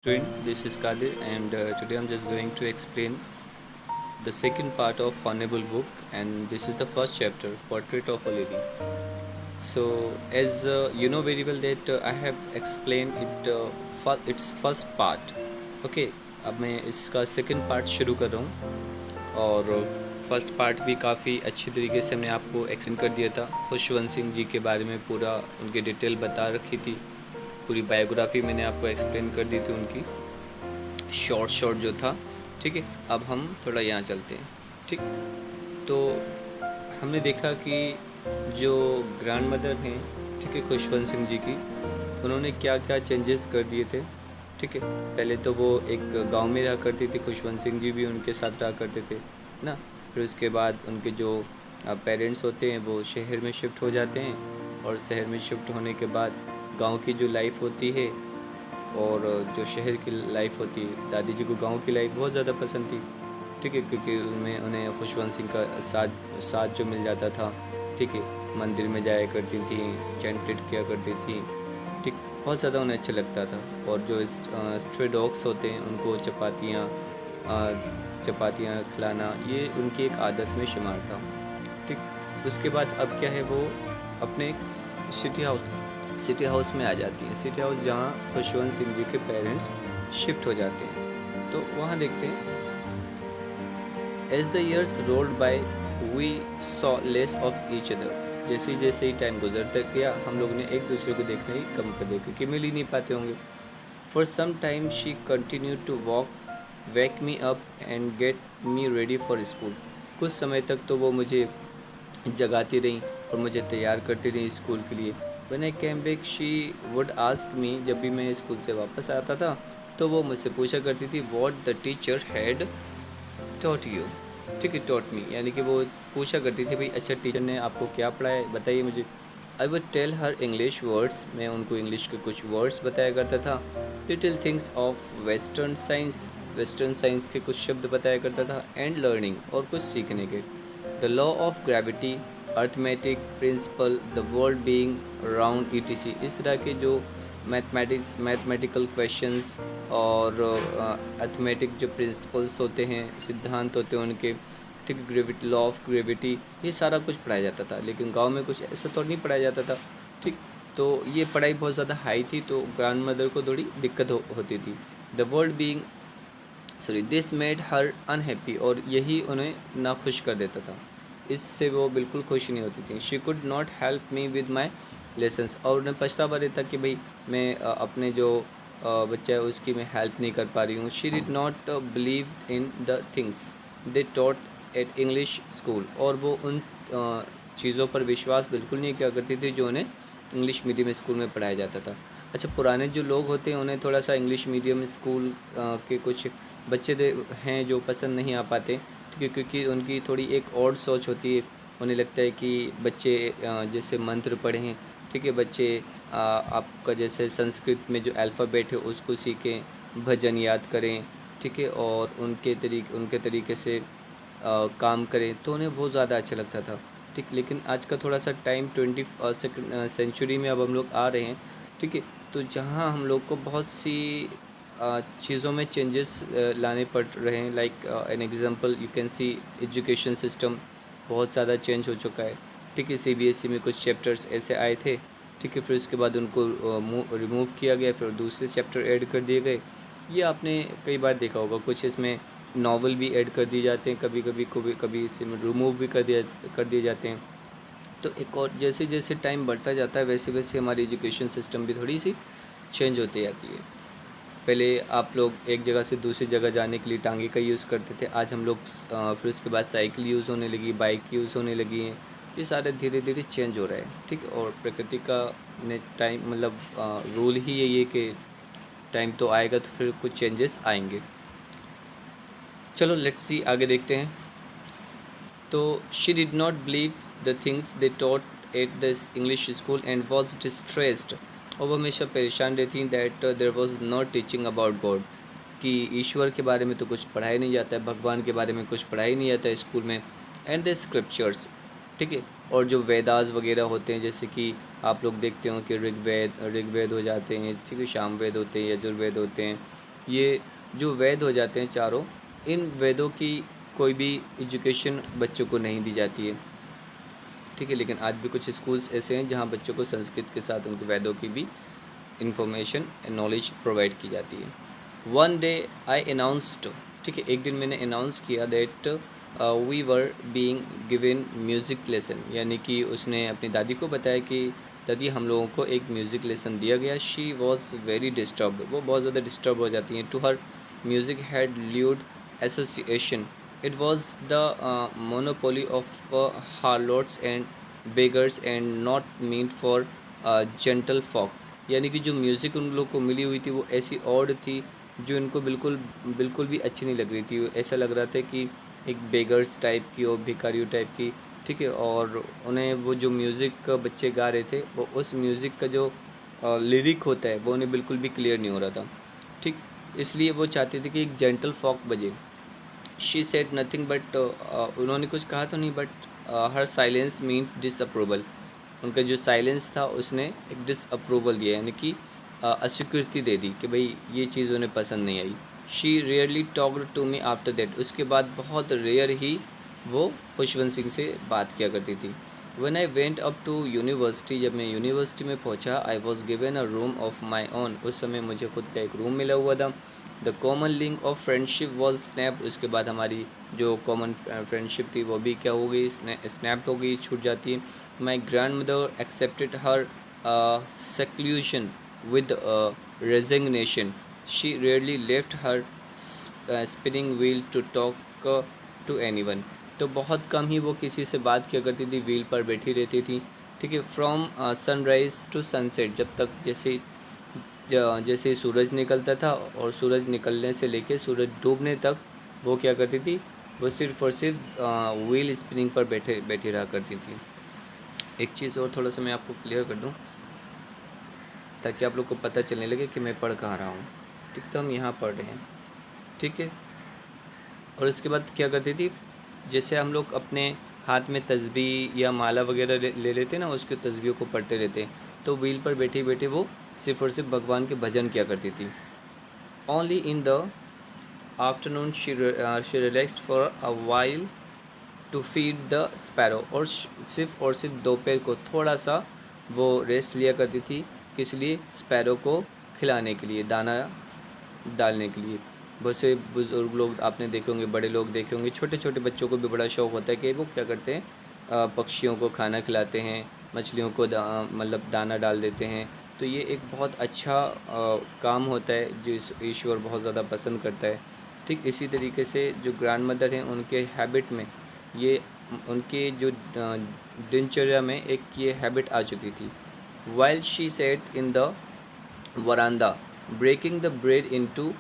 Doing this is Kadir, and today I'm just going to explain the second part of Honorable Book, and this is the first chapter, Portrait of a Lady. So, as you know very well that I have explained its first part. Okay, अब मैं इसका second part शुरू कर रहा हूँ और first part भी काफ़ी अच्छी तरीके से हमने आपको एक्सप्लेन कर दिया था। खुशवंत सिंह जी के बारे में पूरा उनकी डिटेल बता रखी थी, पूरी बायोग्राफी मैंने आपको एक्सप्लेन कर दी थी उनकी, शॉर्ट जो था। ठीक है, अब हम थोड़ा यहाँ चलते हैं। ठीक, तो हमने देखा कि जो ग्रैंड मदर हैं, ठीक है, खुशवंत सिंह जी की, उन्होंने क्या क्या चेंजेस कर दिए थे। ठीक है, पहले तो वो एक गांव में रहा करती थी, खुशवंत सिंह जी भी उनके साथ रहा करते थे ना। फिर उसके बाद उनके जो पेरेंट्स होते हैं वो शहर में शिफ्ट हो जाते हैं, और शहर में शिफ्ट होने के बाद गांव की जो लाइफ होती है और जो शहर की लाइफ होती है, दादी जी को गांव की लाइफ बहुत ज़्यादा पसंद थी। ठीक है, क्योंकि उनमें उन्हें खुशवंत सिंह का साथ साथ जो मिल जाता था। ठीक है, मंदिर में जाया करती थी, चैंटेड किया करती थी। ठीक, बहुत ज़्यादा उन्हें अच्छा लगता था। और जो स्ट्रे डॉग्स होते हैं उनको चपातियाँ खिलाना, ये उनकी एक आदत में शुमार था। ठीक, उसके बाद अब क्या है, वो अपने एक सिटी हाउस में आ जाती है। सिटी हाउस जहाँ खुशवंत सिंह जी के पेरेंट्स शिफ्ट हो जाते हैं। तो वहाँ देखते हैं, as the years rolled by we saw less of each other. जैसे ही टाइम गुजरता गया, हम लोग ने एक दूसरे को देखना ही कम कर दिया, क्योंकि मिल ही नहीं पाते होंगे। For some time she continue to wake me up and get me ready for school. कुछ समय तक तो वो मुझे जगाती रहीं और मुझे तैयार करती रहीं स्कूल के लिए। When I came back she would ask me, जब भी मैं स्कूल से वापस आता था तो वो मुझसे पूछा करती थी, what the teacher had taught you. ठीक है, टॉट मी, यानी कि वो पूछा करती थी, भाई अच्छा टीचर ने आपको क्या पढ़ाया, बताइए मुझे। I would tell her English words, मैं उनको इंग्लिश के कुछ वर्ड्स बताया करता था। Little things of western science के कुछ शब्द बताया करता था। एंड लर्निंग, और कुछ सीखने के, the law of gravity, arithmetic principle, the world being around etc. इस तरह के जो मैथमेटिकल क्वेश्चंस और अर्थमेटिक जो प्रिंसिपल्स होते हैं, सिद्धांत होते हैं उनके। ठीक, ग्रेविटी, लॉ ऑफ ग्रेविटी, ये सारा कुछ पढ़ाया जाता था। लेकिन गांव में कुछ ऐसा तो नहीं पढ़ाया जाता था। ठीक, तो ये पढ़ाई बहुत ज़्यादा हाई थी, तो ग्रैंड मदर को थोड़ी दिक्कत होती थी। The world being this made her unhappy, और यही उन्हें नाखुश कर देता था। इससे वो बिल्कुल खुश नहीं होती थी। She could not help me with my lessons, और उन्हें पछतावा रहता कि भाई मैं अपने जो बच्चा है उसकी मैं हेल्प नहीं कर पा रही हूँ। She did not believe in the things they taught eight English school, और वो उन चीज़ों पर विश्वास बिल्कुल नहीं किया करती थी जो उन्हें इंग्लिश मीडियम स्कूल में पढ़ाया जाता था। अच्छा, पुराने जो लोग होते हैं उन्हें थोड़ा सा इंग्लिश मीडियम स्कूल के कुछ बच्चे हैं जो पसंद नहीं आ पाते, ठीक है, क्योंकि उनकी थोड़ी एक और सोच होती है। उन्हें लगता है कि बच्चे जैसे मंत्र पढ़ें, ठीक है, बच्चे आपका जैसे संस्कृत में जो अल्फ़ाबेट है उसको सीखें, भजन याद करें, ठीक है, और उनके तरीके से काम करें, तो उन्हें बहुत ज़्यादा अच्छा लगता था। ठीक, लेकिन आज का थोड़ा सा टाइम 22nd सेंचुरी में अब हम लोग आ रहे हैं। ठीक है, तो जहाँ हम लोग को बहुत सी चीज़ों में चेंजेस लाने पड़ रहे हैं। Like an example you can see, education system बहुत ज़्यादा चेंज हो चुका है। ठीक है, सीबीएसई में कुछ चैप्टर्स ऐसे आए थे, ठीक है, फिर उसके बाद उनको रिमूव किया गया, फिर दूसरे चैप्टर ऐड कर दिए गए। ये आपने कई बार देखा होगा। कुछ इसमें नावल भी ऐड कर दिए जाते हैं, कभी इसमें रिमूव भी कर दिए जाते हैं। तो एक और जैसे जैसे टाइम बढ़ता जाता है वैसे वैसे हमारी एजुकेशन सिस्टम भी थोड़ी सी चेंज होती जाती है। पहले आप लोग एक जगह से दूसरी जगह जाने के लिए टांगे का यूज़ करते थे, आज हम लोग फिर उसके बाद साइकिल यूज़ होने लगी, बाइक यूज़ होने लगी हैं। ये सारे धीरे धीरे चेंज हो रहा है। ठीक है, और प्रकृति का ने टाइम मतलब रूल ही यही है कि टाइम तो आएगा तो फिर कुछ चेंजेस आएंगे। चलो लेट्स सी, आगे देखते हैं। तो she did not believe the things they taught at the English school and was distressed, और वो हमेशा परेशान रहती that there was not teaching about God, कि ईश्वर के बारे में तो कुछ पढ़ाया नहीं जाता है, भगवान के बारे में कुछ पढ़ाया नहीं जाता है स्कूल में। एंड द स्क्रिप्चर्स, ठीक है, और जो वेदास वगैरह होते हैं, जैसे कि आप लोग देखते हो कि ऋग्वेद हो जाते हैं, ठीक है, सामवेद होते हैं, यजुर्वेद होते हैं, ये जो वेद हो जाते हैं चारों, इन वेदों की कोई भी एजुकेशन बच्चों को नहीं दी जाती है, ठीक है। लेकिन आज भी कुछ स्कूल्स ऐसे हैं जहाँ बच्चों को संस्कृत के साथ उनके वेदों की भी इंफॉर्मेशन एंड नॉलेज प्रोवाइड की जाती है। वन डे आई अनाउंस्ड, ठीक है, एक दिन मैंने अनाउंस किया that we were being given music lesson, यानी कि उसने अपनी दादी को बताया कि दादी हम लोगों को एक म्यूज़िक लेसन दिया गया। शी वॉज वेरी डिस्टर्ब्ड, वो बहुत ज़्यादा डिस्टर्ब हो जाती हैं। To her music had lewd association, it was the monopoly of harlots and beggars and not meet for gentle folk, यानी कि जो म्यूज़िक उन लोग को मिली हुई थी वो ऐसी ऑड थी जो इनको बिल्कुल बिल्कुल भी अच्छी नहीं लग रही थी। ऐसा लग रहा था कि एक बेगर्स टाइप की और भिखारियों टाइप की, ठीक है। और उन्हें वो जो म्यूज़िक बच्चे गा रहे थे वो उस म्यूज़िक का जो लिरिक होता है वो उन्हें बिल्कुल भी क्लियर नहीं हो रहा था, ठीक। इसलिए वो चाहते थे कि एक जेंटल फॉक बजे। शी सेड नथिंग बट, उन्होंने कुछ कहा तो नहीं, but her silence mean disapproval, उनका जो साइलेंस था उसने एक डिसअप्रूवल दिया, यानी कि अस्वीकृति दे दी कि भाई ये चीज़ उन्हें पसंद नहीं आई। She rarely talked to me after that, उसके बाद बहुत रेयर ही वो खुशवंत सिंह से बात किया करती थी। When I went up to university, जब मैं यूनिवर्सिटी में पहुंचा, I was given a room of my own, उस समय मुझे खुद का एक रूम मिला हुआ था। The common link of friendship was snapped, उसके बाद हमारी जो कॉमन फ्रेंडशिप थी वो भी क्या हो गई, स्नैप्ड हो गई, छूट जाती है। My grand mother accepted her seclusion with resignation. She rarely left her spinning wheel to talk to anyone. तो बहुत कम ही वो किसी से बात किया करती थी, व्हील पर बैठी रहती थी, ठीक है। फ्रॉम सनराइज़ टू सनसेट, जब तक जैसे सूरज निकलता था और सूरज निकलने से लेके सूरज डूबने तक वो क्या करती थी, वो सिर्फ और सिर्फ व्हील स्पिनिंग पर बैठी रहा करती थी। एक चीज़ और थोड़ा सा मैं आपको क्लियर कर दूं ताकि आप लोग को पता चलने लगे कि मैं पढ़ कहाँ रहा हूँ, ठीक। तो हम यहाँ पढ़ रहे हैं, ठीक है। और इसके बाद क्या करती थी, जैसे हम लोग अपने हाथ में तस्बीह या माला वगैरह ले लेते ना, उसके तस्बीहों को पढ़ते रहते, तो व्हील पर बैठे बैठे वो सिर्फ और सिर्फ भगवान के भजन किया करती थी। Only in the afternoon she relaxed for a while to feed the sparrow, और सिर्फ दोपहर को थोड़ा सा वो रेस्ट लिया करती थी, किस लिए, स्पैरो को खिलाने के लिए, दाना डालने के लिए। बहुत से बुज़ुर्ग लोग आपने देखे होंगे, बड़े लोग देखे होंगे, छोटे छोटे बच्चों को भी बड़ा शौक़ होता है कि वो क्या करते हैं, पक्षियों को खाना खिलाते हैं, मछलियों को मतलब दाना डाल देते हैं। तो ये एक बहुत अच्छा काम होता है जो ईश्वर बहुत ज़्यादा पसंद करता है, ठीक। इसी तरीके से जो ग्रैंड मदर हैं उनके हैबिट में ये, उनके जो दिनचर्या में एक ये हैबिट आ चुकी थी। While she sat in the veranda breaking the bread into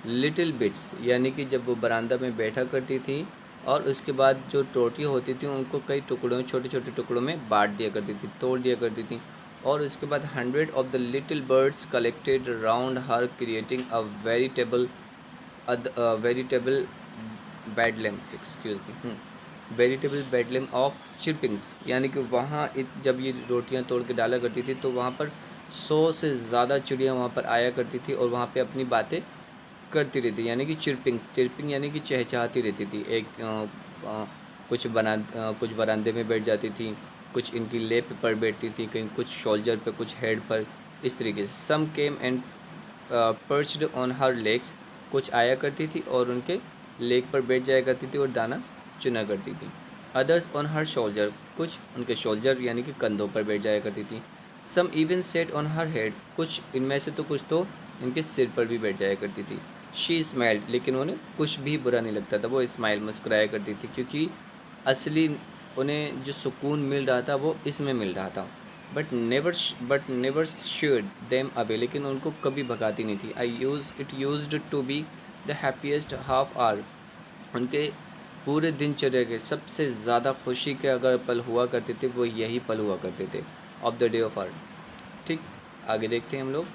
little bits, यानी कि जब वो बरामदा में बैठा करती थी और उसके बाद जो रोटियाँ होती थी उनको कई टुकड़ों, छोटे छोटे टुकड़ों में बांट दिया करती थी, तोड़ दिया करती थी। और उसके बाद 100 of the little birds collected round her creating a veritable bedlam, excuse me, veritable bedlam of chirpings, यानी कि वहाँ जब ये रोटियां तोड़ के डाला करती थी तो वहाँ पर 100 से ज़्यादा चिड़ियाँ वहाँ पर आया करती थी और वहाँ पे अपनी बातें करती रहती, यानी कि चिरपिंग यानी कि चहचहाती रहती थी। कुछ बरामदे में बैठ जाती थी, कुछ इनकी लेप पर बैठती थी, कहीं कुछ शोल्डर पर, कुछ हेड पर, इस तरीके से। Some came and perched on her legs, कुछ आया करती थी और उनके लेग पर बैठ जाया करती थी और दाना चुना करती थी। अदर्स ऑन हर शोल्डर, कुछ उनके शोल्डर यानी कि कंधों पर बैठ जाया करती थी। Some even sat on her head, कुछ इनमें से तो कुछ तो इनके सिर पर भी बैठ जाया करती थी। शी स्माइल्ड, लेकिन उन्हें कुछ भी बुरा नहीं लगता था, वो स्माइल मुस्कुराया करती थी, क्योंकि असली उन्हें जो सुकून मिल रहा था वो इसमें मिल रहा था। But never shooed them away, लेकिन उनको कभी भगाती नहीं थी। It used to be the happiest half hour, उनके पूरे दिनचर्या के सबसे ज़्यादा खुशी के अगर पल हुआ करते थे वो यही पल हुआ करते थे, of the day of our, ठीक। आगे देखते हैं हम लोग।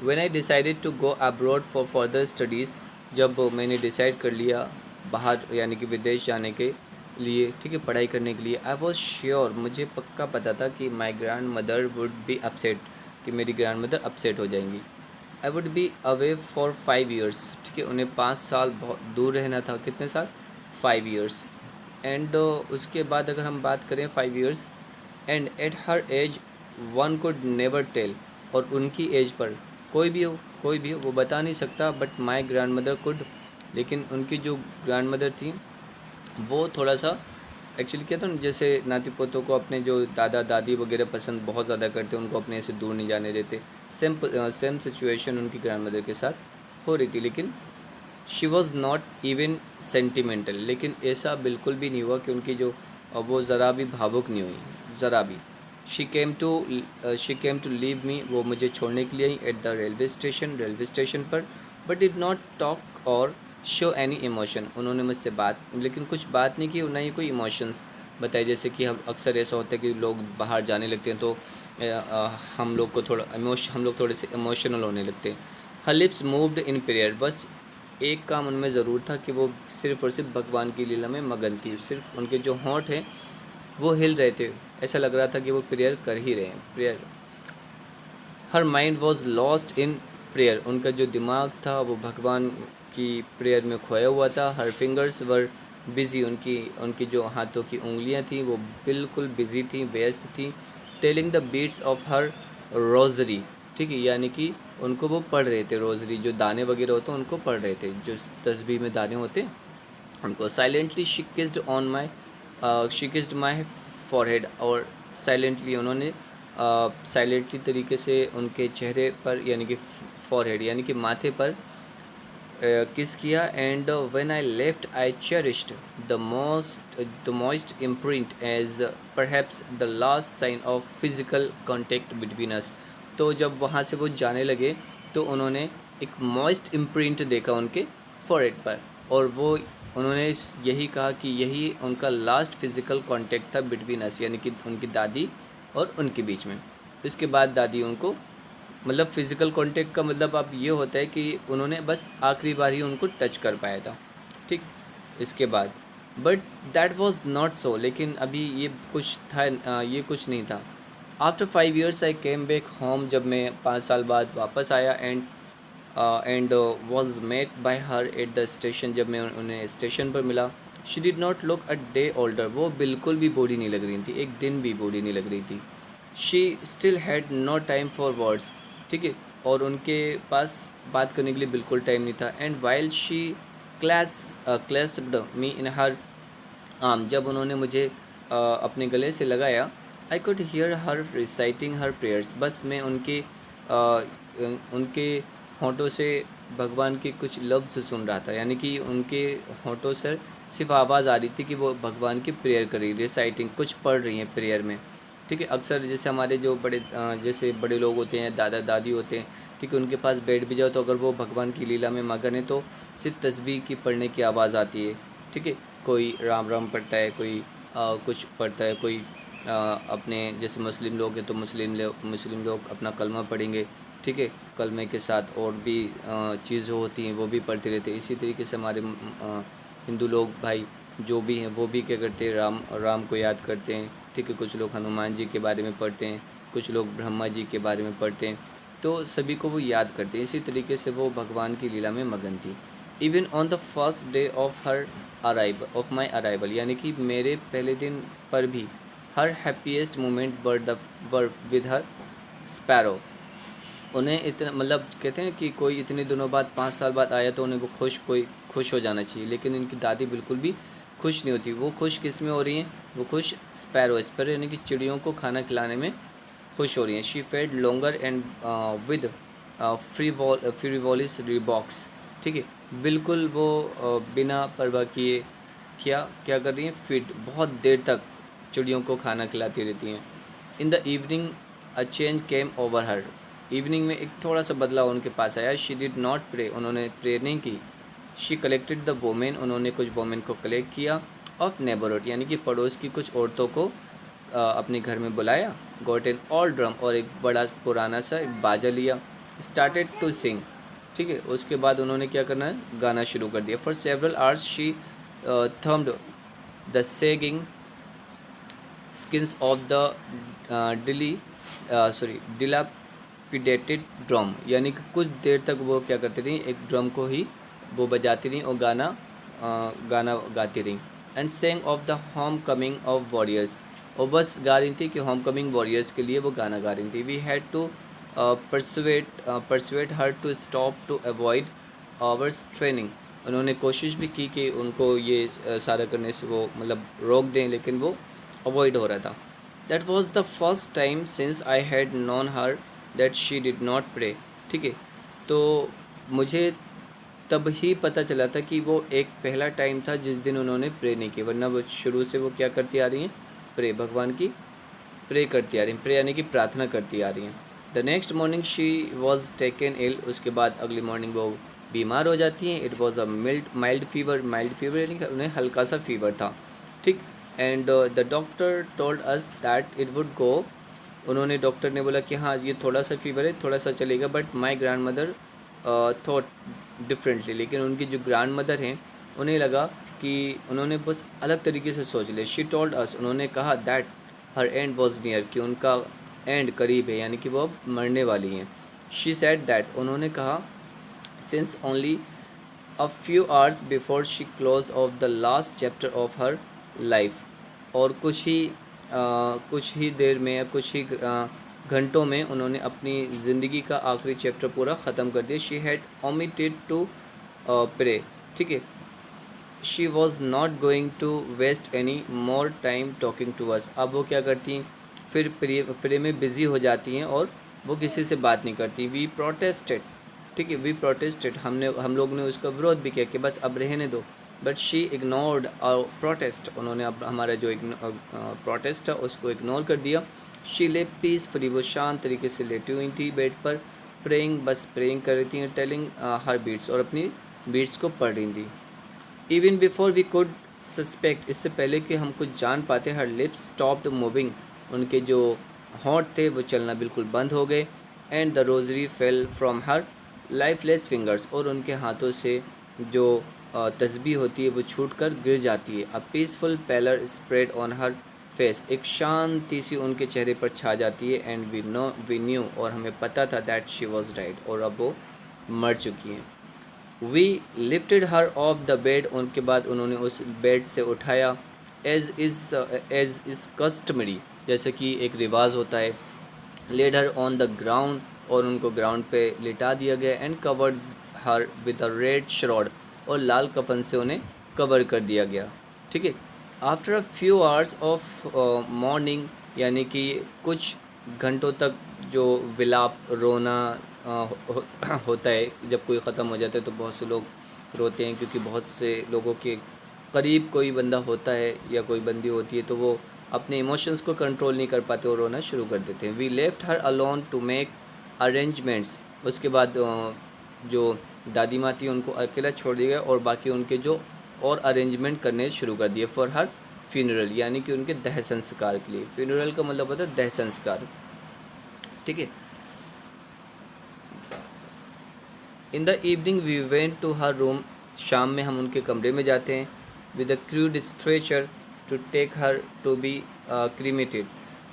When I decided to go abroad for further studies, जब मैंने डिसाइड कर लिया बाहर यानी कि विदेश जाने के लिए, ठीक है, पढ़ाई करने के लिए, आई वॉज श्योर, मुझे पक्का पता था कि my grand mother would be upset, कि मेरी ग्रैंड मदर अपसेट हो जाएंगी। I would be away for 5 years, ठीक है, उन्हें 5 साल बहुत दूर रहना था। कितने साल? 5 ईयर्स। एंड उसके बाद अगर हम बात करें 5 years, and at her age one could never tell, और उनकी एज पर कोई भी हो वो बता नहीं सकता, but my grand mother could. लेकिन उनकी जो ग्रैंड मदर थी वो थोड़ा सा एक्चुअली क्या था ना, जैसे नाती पोतों को अपने जो दादा दादी वगैरह पसंद बहुत ज़्यादा करते, उनको अपने से दूर नहीं जाने देते। सेम सिचुएशन उनकी ग्रैंड मदर के साथ हो रही थी। लेकिन she was not even sentimental, लेकिन ऐसा बिल्कुल भी नहीं हुआ कि उनकी जो वो ज़रा भी भावुक नहीं हुई, ज़रा भी। She came to leave me, वो मुझे छोड़ने के लिए आई एट द रेलवे स्टेशन पर, but did not talk or show any emotion, उन्होंने मुझसे बात, लेकिन कुछ बात नहीं की, ना ही कोई इमोशंस बताए। जैसे कि हम अक्सर ऐसा होता है कि लोग बाहर जाने लगते हैं तो हम लोग थोड़े से इमोशनल होने लगते हैं। हर लिप्स मूव्ड इन प्रेयर, बस एक काम उनमें ज़रूर था कि वो सिर्फ़ और सिर्फ भगवान की लीला में मगन थी। सिर्फ उनके जो होंठ हैं वो हिल रहे थे, ऐसा लग रहा था कि वो प्रेयर कर ही रहे हैं, prayer. Her mind was lost in prayer, उनका जो दिमाग था वो भगवान की प्रेयर में खोया हुआ था। हर फिंगर्स वर बिज़ी, उनकी जो हाथों की उंगलियां थी वो बिल्कुल बिज़ी थी, व्यस्त थी। Telling the beads of her rosary, ठीक है, यानी कि उनको वो पढ़ रहे थे, रोज़री जो दाने वगैरह होते हैं उनको पढ़ रहे थे, जो तस्बीह में दाने होते हैं उनको। Silently she kissed my forehead, और साइलेंटली उन्होंने साइलेंटली तरीके से उनके चेहरे पर यानी कि फॉरहेड यानी कि माथे पर किस किया। And when I left I cherished the moist imprint as perhaps the last sign of physical contact between us. तो जब वहाँ से वो जाने लगे तो उन्होंने एक मॉइस्ट इम्प्रिंट देखा उनके फॉरहेड पर, और वो उन्होंने यही कहा कि यही उनका लास्ट फिज़िकल कांटेक्ट था बिटवीन अस, यानी कि उनकी दादी और उनके बीच में। इसके बाद दादी उनको मतलब फ़िज़िकल कांटेक्ट का मतलब अब ये होता है कि उन्होंने बस आखिरी बार ही उनको टच कर पाया था, ठीक। इसके बाद but that was not so, लेकिन अभी ये कुछ था, ये कुछ नहीं था। After 5 years I came back home, जब मैं 5 साल बाद वापस आया। And was met by her at the station, जब मैं उन्हें स्टेशन पर मिला। She did not look a day older, वो बिल्कुल भी बूढ़ी नहीं लग रही थी, एक दिन भी बूढ़ी नहीं लग रही थी। She still had no time for words, ठीक है, और उनके पास बात करने के लिए बिल्कुल टाइम नहीं था। And while she clasped me in her arm, जब उन्होंने मुझे अपने गले से लगाया। I could hear her reciting her prayers, बस मैं उनके होंठों से भगवान के कुछ लफ्ज़ सुन रहा था, यानी कि उनके होंठों से सिर्फ आवाज़ आ रही थी कि वो भगवान की प्रेयर कर रही, रिसाइटिंग कुछ पढ़ रही हैं प्रेयर में, ठीक है। अक्सर जैसे हमारे जो जैसे बड़े लोग होते हैं, दादा दादी होते हैं, ठीक है, उनके पास बैठ भी जाओ तो अगर वो भगवान की लीला में मगन है तो सिर्फ तस्बीह की पढ़ने की आवाज़ आती है, ठीक है। कोई राम राम पढ़ता है, कोई कुछ पढ़ता है, कोई अपने जैसे मुस्लिम लोग हैं तो मुस्लिम लोग अपना कलमा पढ़ेंगे, ठीक है। कलमे के साथ और भी चीज़ें होती हैं वो भी पढ़ते रहते हैं। इसी तरीके से हमारे हिंदू लोग भाई जो भी हैं वो भी क्या करते हैं, राम को याद करते हैं, ठीक है। कुछ लोग हनुमान जी के बारे में पढ़ते हैं, कुछ लोग ब्रह्मा जी के बारे में पढ़ते हैं, तो सभी को वो याद करते हैं। इसी तरीके से वो भगवान की लीला में मगन थी। Even on the first day of my arrival, यानी कि मेरे पहले दिन पर भी her happiest moment were with her sparrows. उन्हें इतना मतलब कहते हैं कि कोई इतने दिनों बाद 5 साल बाद आया तो उन्हें वो खुश हो जाना चाहिए, लेकिन इनकी दादी बिल्कुल भी खुश नहीं होती। वो खुश किस में हो रही हैं? वो खुश स्पैरो यानी कि चिड़ियों को खाना खिलाने में खुश हो रही हैं। She fed longer and with frivolous rebukes, ठीक है, बिल्कुल वो बिना परवाह किए क्या कर रही हैं, फीड बहुत देर तक चिड़ियों को खाना खिलाती रहती हैं। इन the evening a change came over her, evening में एक थोड़ा सा बदलाव उनके पास आया। शी डिड नॉट प्रे, उन्होंने प्रे नहीं की। शी कलेक्टेड द वोमेन, उन्होंने कुछ वोमेन को कलेक्ट किया। ऑफ नेबरहुड, यानी कि पड़ोस की कुछ औरतों को अपने घर में बुलाया। गॉट एन ऑल ड्रम, और एक बड़ा पुराना सा एक बाजा लिया। स्टार्टेड टू सिंग, ठीक है, उसके बाद उन्होंने क्या करना है, गाना शुरू कर दिया। For several hours she thumped the sagging skins of the dilapidated drum, यानी कि कुछ देर तक वो क्या करती रही, एक ड्रम को ही वो बजाती रही और गाना गाती रही। And saying of the home coming of warriors, और बस गा रही थी कि होम कमिंग वॉरियर्स के लिए वो गाना गा रही थी। We had to persuade her to stop to avoid overstraining, उन्होंने कोशिश भी की कि उनको ये सारा करने से वो मतलब रोक दें, लेकिन वो अवॉइड हो रहा था। That was the first time since I had known her that she did not pray. ठीक है, तो मुझे तब ही पता चला था कि वो एक पहला टाइम था जिस दिन उन्होंने प्रे नहीं की, वरना वो शुरू से वो क्या करती आ रही हैं, प्रे, भगवान की प्रे करती आ रही हैं, प्रे यानी कि प्रार्थना करती आ रही हैं। The next morning she was taken ill, उसके बाद अगली मॉर्निंग वो बीमार हो जाती हैं। It was a mild fever यानी कि उन्हें हल्का सा फीवर था। ठीक, and the doctor told us that it would go, उन्होंने डॉक्टर ने बोला कि हाँ ये थोड़ा सा फीवर है, थोड़ा सा चलेगा, but my grand mother thought differently, लेकिन उनकी जो ग्रैंड मदर हैं उन्हें लगा कि उन्होंने बस अलग तरीके से सोच लिया। शी टोल्ड अस, उन्होंने कहा that her and was near, कि उनका एंड करीब है, यानी कि वो अब मरने वाली हैं। शी सेड दैट, उन्होंने कहा since only a few hours before she close of the last chapter of her life, और कुछ ही देर में या कुछ ही घंटों में उन्होंने अपनी ज़िंदगी का आखिरी चैप्टर पूरा ख़त्म कर दिया। She had omitted to pray. ठीक है, she was not going to waste any more time talking to us, अब वो क्या करती हैं, फिर प्रे में बिज़ी हो जाती हैं और वो किसी से बात नहीं करती। वी प्रोटेस्टेड, ठीक है, वी प्रोटेस्टेड, हम लोग ने उसका विरोध भी किया कि बस अब रहने दो, but she ignored our protest, उन्होंने अब हमारा जो प्रोटेस्ट है उसको इग्नोर कर दिया। शी ले पीसफुली, वो शांत तरीके से लेटी हुई थी बेड पर, प्रेइंग, बस प्रेइंग कर रही थी, टेलिंग हर बीट्स, और अपनी बीट्स को पढ़ रही थी। Even before we could suspect, इससे पहले कि हम कुछ जान पाते, हर लिप्स स्टॉप्ड मूविंग, उनके जो होंठ थे वो चलना बिल्कुल बंद हो गए। And the rosary fell from her lifeless fingers, और उनके हाथों से जो तस्बीह होती है वो छूट कर गिर जाती है। A peaceful pallor spread on her face, एक शांति सी उनके चेहरे पर छा जाती है। एंड वी न्यू, और हमें पता था दैट शी वॉज डाइड, और अब वो मर चुकी हैं। We lifted her off the bed, उनके बाद उन्होंने उस बेड से उठाया। एज इज़ कस्टमरी, जैसे कि एक रिवाज होता है। Laid her on the ground, और उनको ग्राउंड पे लिटा दिया गया। And covered her with a red shroud, और लाल कफन से उन्हें कवर कर दिया गया। ठीक है, after a few hours of morning, यानी कि कुछ घंटों तक जो विलाप, रोना होता है, जब कोई ख़त्म हो जाता है तो बहुत से लोग रोते हैं, क्योंकि बहुत से लोगों के करीब कोई बंदा होता है या कोई बंदी होती है तो वो अपने इमोशंस को कंट्रोल नहीं कर पाते और रोना शुरू कर देते हैं। We left her alone to make arrangements, उसके बाद जो दादी माँ थी उनको अकेला छोड़ दिया गया, और बाकी उनके जो और अरेंजमेंट करने शुरू कर दिए फॉर हर फ्यूनरल, यानी कि उनके दह संस्कार के लिए। फ्यूनरल का मतलब होता है दह संस्कार। ठीक है, in the evening we went to her room, शाम में हम उनके कमरे में जाते हैं। With a crude stretcher to take her to be cremated,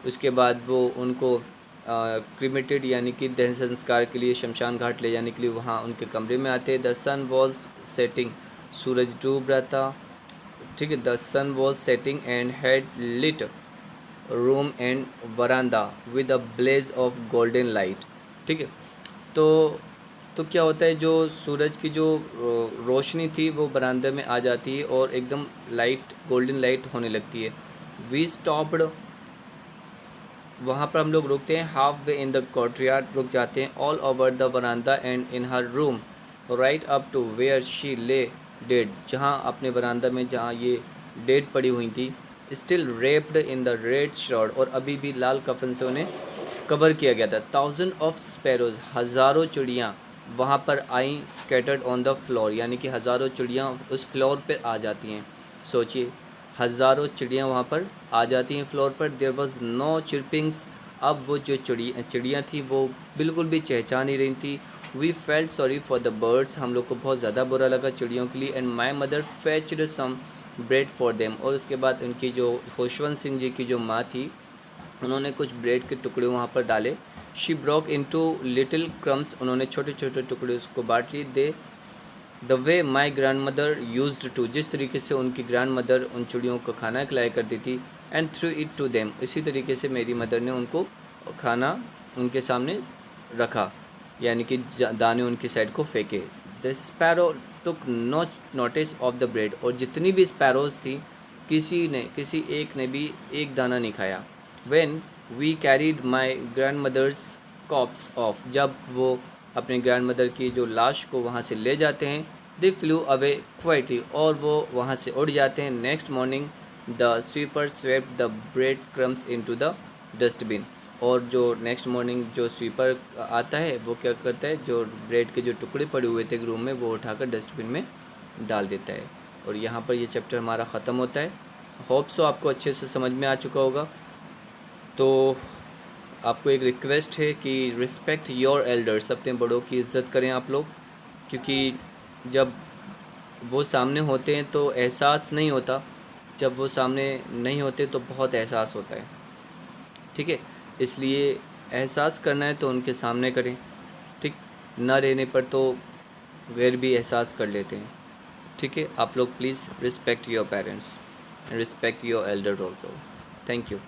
उसके बाद वो उनको क्रीमेटेड यानी कि दहन संस्कार के लिए शमशान घाट ले जाने के लिए वहाँ उनके कमरे में आते हैं। द सन वॉज सेटिंग, सूरज डूब रहा था। ठीक है, the sun was setting and had lit room and veranda with a blaze of golden light. ठीक है, तो क्या होता है, जो सूरज की जो रोशनी थी वो बरामदे में आ जाती है और एकदम लाइट, गोल्डन लाइट होने लगती है। वी स्टॉप्ड, वहाँ पर हम लोग रुकते हैं। Half way in the courtyard, रुक जाते हैं। ऑल ओवर द बरामदा and in her room, right up to where she lay dead, जहाँ अपने बरामदा में जहाँ ये डेड पड़ी हुई थी। Still wrapped in the red shroud, और अभी भी लाल कफन से उन्हें कवर किया गया था। थाउजेंड ऑफ स्पैरोज, हज़ारों चिड़ियाँ वहाँ पर आई। स्कैटर्ड ऑन द फ्लोर, यानी कि हज़ारों चिड़ियाँ उस फ्लोर पर आ जाती हैं। सोचिए, हज़ारों चिड़ियाँ वहाँ पर आ जाती हैं फ्लोर पर। देयर वॉज नो चिरपिंग्स, अब वो जो चिड़ियाँ थी वो बिल्कुल भी चहचा नहीं रही थी। We felt sorry for the birds, हम लोग को बहुत ज़्यादा बुरा लगा चिड़ियों के लिए। And my mother fetched some bread for them, और उसके बाद उनकी जो खुशवंत सिंह जी की जो माँ थी उन्होंने कुछ ब्रेड के टुकड़े वहाँ पर डाले। She broke into little crumbs, उन्होंने छोटे छोटे टुकड़े उसको बांट ली। They the way my grandmother used to, जिस तरीके से उनकी ग्रैंड मदर उन चिड़ियों को खाना खिलाया करती थी। And threw it to them, इसी तरीके से मेरी मदर ने उनको खाना उनके सामने रखा, यानी कि दाने उनकी साइड को फेंके। The sparrows took no notice of the bread, और जितनी भी स्पैरोज थी किसी एक ने भी एक दाना नहीं खाया। When we carried my grandmother's corpse off, जब वो अपने ग्रैंड मदर की जो लाश को वहाँ से ले जाते हैं। दे फ्लू अवे क्वाइटली, और वो वहाँ से उड़ जाते हैं। Next morning the sweeper swept the bread crumbs into the dustbin, और जो नेक्स्ट मॉर्निंग जो स्वीपर आता है वो क्या करता है, जो ब्रेड के जो टुकड़े पड़े हुए थे रूम में वो उठाकर डस्टबिन में डाल देता है। और यहाँ पर ये चैप्टर हमारा ख़त्म होता है। होप सो आपको अच्छे से समझ में आ चुका होगा। तो आपको एक रिक्वेस्ट है कि रिस्पेक्ट योर एल्डर्स, अपने बड़ों की इज़्ज़त करें आप लोग, क्योंकि जब वो सामने होते हैं तो एहसास नहीं होता, जब वो सामने नहीं होते तो बहुत एहसास होता है। ठीक है, इसलिए एहसास करना है तो उनके सामने करें। ठीक, ना रहने पर तो गैर भी एहसास कर लेते हैं। ठीक है, आप लोग please respect your parents and respect your Elder also. Thank you.